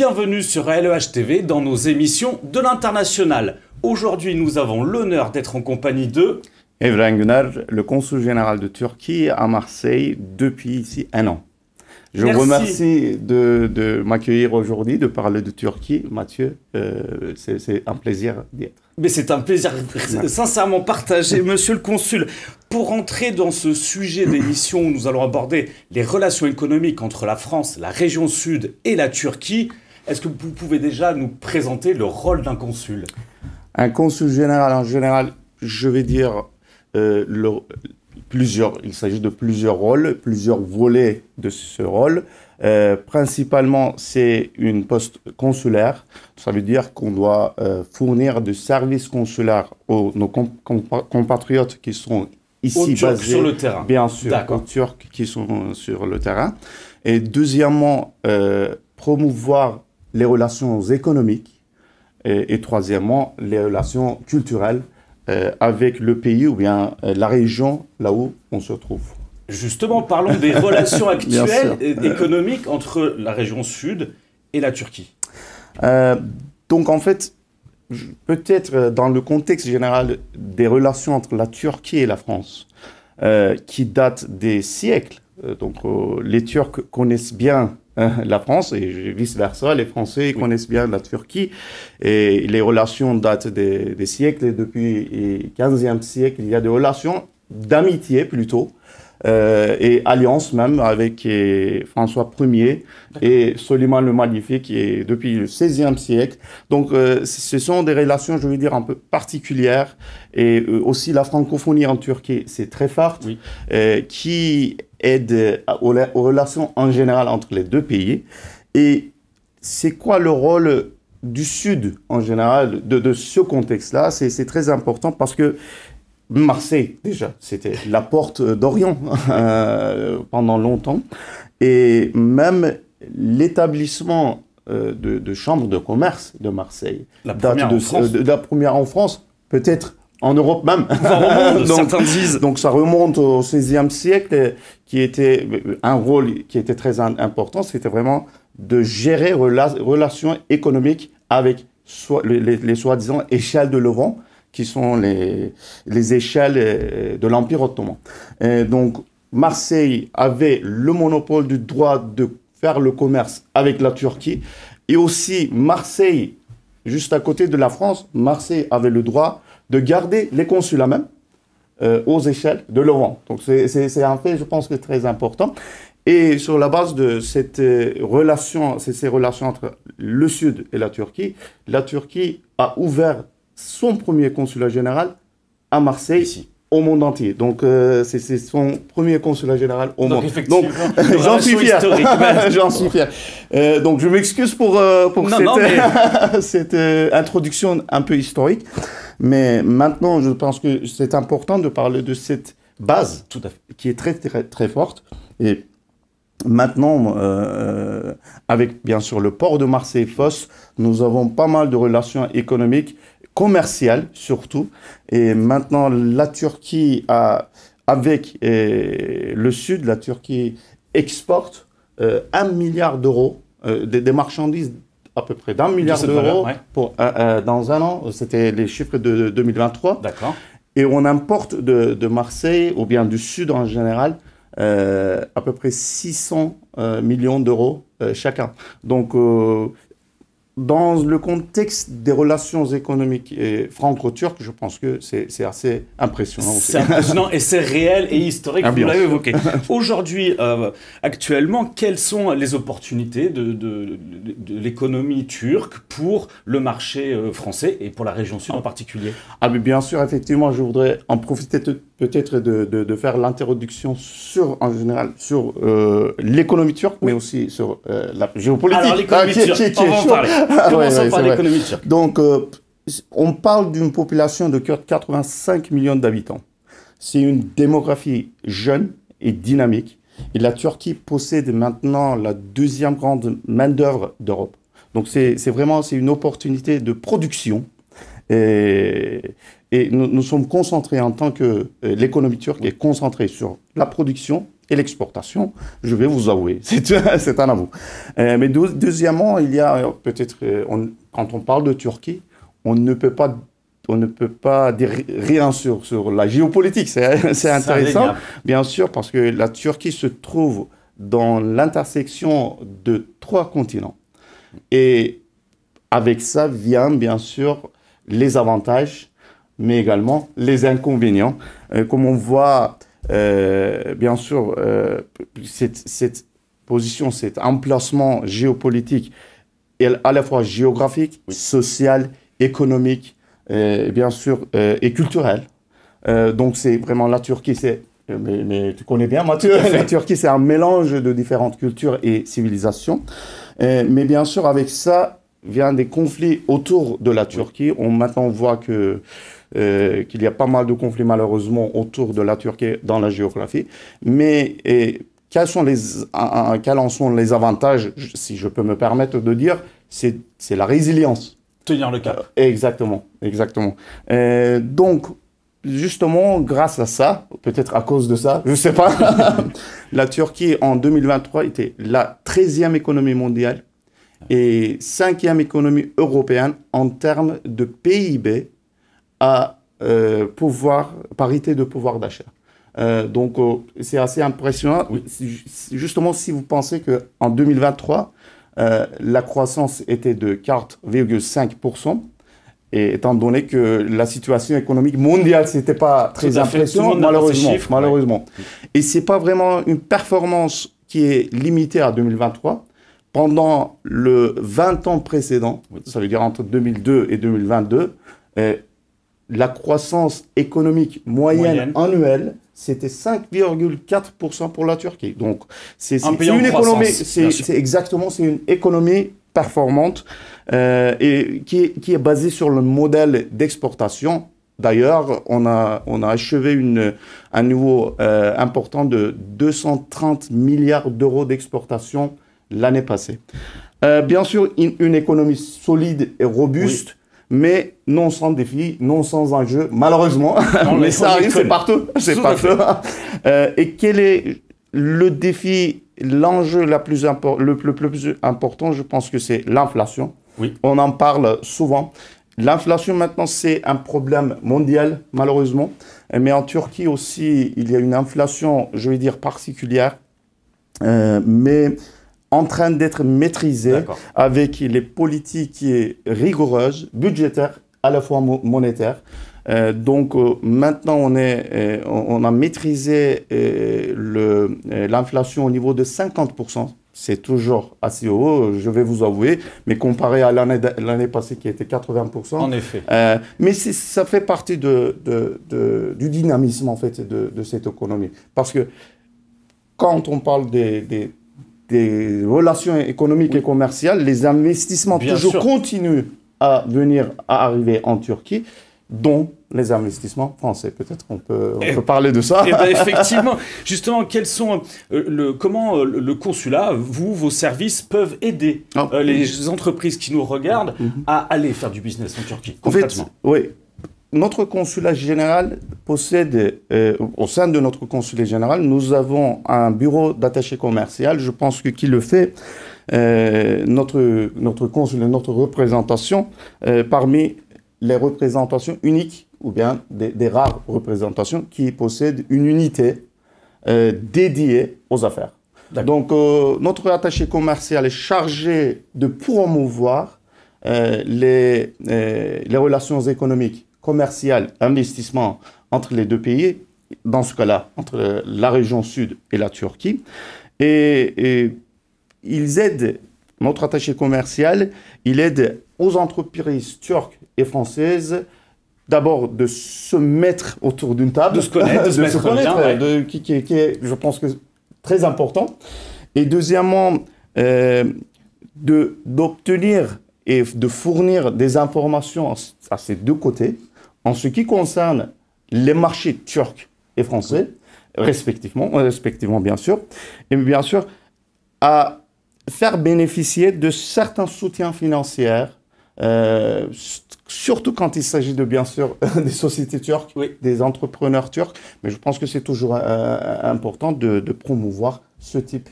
bienvenue sur LEH TV dans nos émissions de l'international. Aujourd'hui, nous avons l'honneur d'être en compagnie de... Evren Güner, le consul général de Turquie à Marseille depuis ici 1 an. Je vous remercie de m'accueillir aujourd'hui, de parler de Turquie. Mathieu, c'est un plaisir d'y être. Mais c'est un plaisir sincèrement partagé, monsieur le consul. Pour entrer dans ce sujet d'émission où nous allons aborder les relations économiques entre la France, la région sud et la Turquie, est-ce que vous pouvez déjà nous présenter le rôle d'un consul? Un consul général, en général, je vais dire, il s'agit de plusieurs rôles, plusieurs volets de ce rôle. Principalement, c'est une poste consulaire. Ça veut dire qu'on doit fournir des services consulaires aux nos compatriotes qui sont ici basés sur le terrain. Bien sûr, aux Turcs qui sont sur le terrain. Et deuxièmement, promouvoir les relations économiques. Et troisièmement, les relations culturelles avec le pays ou bien la région là où on se trouve. Justement, parlons des relations actuelles et économiques entre la région sud et la Turquie. Donc en fait, peut-être dans le contexte général des relations entre la Turquie et la France, qui datent des siècles, les Turcs connaissent bien la France et vice-versa, les Français connaissent bien la Turquie et les relations datent des siècles et depuis le 15e siècle, il y a des relations d'amitié plutôt et alliance même avec François Ier et Soliman le Magnifique qui est depuis le 16e siècle. Donc ce sont des relations, je veux dire, un peu particulières et aussi la francophonie en Turquie, c'est très fort, qui aide aux relations en général entre les deux pays. Et c'est quoi le rôle du Sud en général de ce contexte-là? C'est très important parce que Marseille, déjà, c'était la porte d'Orient pendant longtemps. Et même l'établissement de chambres de commerce de Marseille, la première en France, peut-être en Europe même. Certains disent. Donc ça remonte au XVIe siècle, qui était un rôle qui était très important, c'était vraiment de gérer relations économiques avec les soi-disant échelles de Levant, qui sont les échelles de l'Empire ottoman. Et donc Marseille avait le monopole du droit de faire le commerce avec la Turquie, et aussi Marseille, juste à côté de la France, Marseille avait le droit de garder les consulats même aux échelles de Levant. Donc c'est un fait, je pense, que très important. Et sur la base de cette relation, ces relations entre le Sud et la Turquie a ouvert son premier consulat général à Marseille, ici, au monde entier. Donc c'est son premier consulat général au monde. Donc j'en suis fier. J'en suis fier. Donc je m'excuse pour cette introduction un peu historique. Mais maintenant, je pense que c'est important de parler de cette base qui est très, très, très forte. Et maintenant, avec bien sûr le port de Marseille-Fos, nous avons pas mal de relations économiques, commerciales surtout. Et maintenant, la Turquie, avec le Sud, la Turquie exporte 1 milliard d'euros des marchandises à peu près d'1 milliard d'euros dans 1 an. C'était les chiffres de 2023. D'accord. Et on importe de Marseille, ou bien du Sud en général, à peu près 600 millions d'euros chacun. Donc, dans le contexte des relations économiques franco-turques, je pense que c'est assez impressionnant. C'est impressionnant et c'est réel et historique, vous l'avez évoqué. Aujourd'hui, actuellement, quelles sont les opportunités de l'économie turque pour le marché français et pour la région sud en particulier? Mais bien sûr, effectivement, je voudrais en profiter peut-être de faire l'introduction en général sur l'économie turque, mais aussi sur la géopolitique. Alors l'économie turque, on va en parler. Commençons par l'économie turque. Donc, on parle d'une population de 85 millions d'habitants. C'est une démographie jeune et dynamique. Et la Turquie possède maintenant la 2e grande main-d'œuvre d'Europe. Donc, c'est une opportunité de production. Et nous sommes concentrés en tant que l'économie turque est concentrée sur la production et l'exportation, je vais vous avouer, c'est un avou. Mais deuxièmement, il y a peut-être, quand on parle de Turquie, on ne peut pas dire rien sur la géopolitique. C'est intéressant, bien sûr, parce que la Turquie se trouve dans l'intersection de 3 continents. Et avec ça vient, bien sûr, les avantages, mais également les inconvénients. Comme on voit, bien sûr, cette position, cet emplacement géopolitique, à la fois géographique, social, économique, bien sûr, et culturel. Donc, c'est vraiment la Turquie, mais tu connais bien, Mathieu, la Turquie, c'est un mélange de différentes cultures et civilisations. Mais bien sûr, avec ça, vient des conflits autour de la Turquie. Maintenant, on voit qu'il y a pas mal de conflits, malheureusement, autour de la Turquie dans la géographie. Mais quels en sont les avantages, si je peux me permettre de dire, c'est la résilience. Tenir le cap. Exactement. Donc, justement, grâce à ça, peut-être à cause de ça, je ne sais pas, la Turquie, en 2023, était la 13e économie mondiale et 5e économie européenne en termes de PIB à parité de pouvoir d'achat. Donc, c'est assez impressionnant. Oui. Justement, si vous pensez qu'en 2023, la croissance était de 4,5%, et étant donné que la situation économique mondiale, ce n'était pas très impressionnant, malheureusement. Ouais. Et ce n'est pas vraiment une performance qui est limitée à 2023. Pendant le 20 ans précédents, ça veut dire entre 2002 et 2022, la croissance économique moyenne annuelle, c'était 5,4% pour la Turquie. Donc, c'est une économie, c'est une économie performante et qui est basée sur le modèle d'exportation. D'ailleurs, on a achevé un niveau important de 230 milliards d'euros d'exportation l'année passée. Bien sûr, une économie solide et robuste, mais non sans défi, non sans enjeu, malheureusement. Mais ça arrive, c'est partout. Et quel est le défi, l'enjeu le plus important, je pense que c'est l'inflation. Oui. On en parle souvent. L'inflation, maintenant, c'est un problème mondial, malheureusement. Mais en Turquie aussi, il y a une inflation, je vais dire, particulière, mais en train d'être maîtrisée avec les politiques rigoureuses, budgétaires, à la fois monétaires. Donc maintenant, on a maîtrisé l'inflation au niveau de 50%. C'est toujours assez haut, je vais vous avouer, mais comparé à l'année passée qui était 80%. En effet. Mais ça fait partie du dynamisme, en fait, de cette économie. Parce que quand on parle des relations économiques et commerciales, les investissements continuent à arriver en Turquie, dont les investissements français. Peut-être on peut parler de ça. Et ben effectivement, justement, quels sont comment le consulat, vos services peuvent aider les entreprises qui nous regardent à aller faire du business en Turquie, concrètement. En fait, oui. Notre consulat général possède, au sein de notre consulat général, nous avons un bureau d'attaché commercial. Je pense que qui le fait, notre consulat, notre représentation, parmi les représentations uniques ou bien des rares représentations qui possèdent une unité dédiée aux affaires. Donc, notre attaché commercial est chargé de promouvoir les relations économiques, commerciales, investissement entre les deux pays, dans ce cas-là, entre la région sud et la Turquie. Et ils aident, notre attaché commercial, il aide aux entreprises turques et françaises, d'abord de se mettre autour d'une table, de se connaître, qui est, je pense que très important. Et deuxièmement, d'obtenir et de fournir des informations à ces deux côtés en ce qui concerne les marchés turcs et français, respectivement bien sûr, et bien sûr à faire bénéficier de certains soutiens financiers surtout quand il s'agit de, bien sûr, des sociétés turques, Oui. des entrepreneurs turcs. Mais je pense que c'est toujours important de promouvoir ce type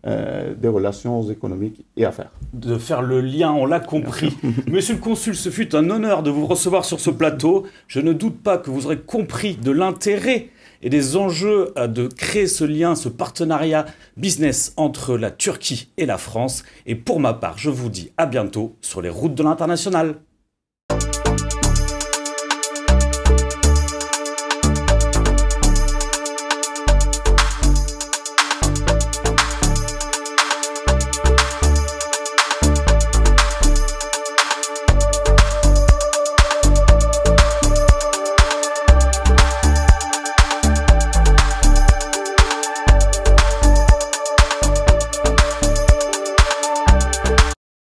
des relations économiques et affaires. De faire le lien, on l'a compris. Monsieur le consul, ce fut un honneur de vous recevoir sur ce plateau. Je ne doute pas que vous aurez compris de l'intérêt et des enjeux de créer ce lien, ce partenariat business entre la Turquie et la France. Et pour ma part, je vous dis à bientôt sur les routes de l'international.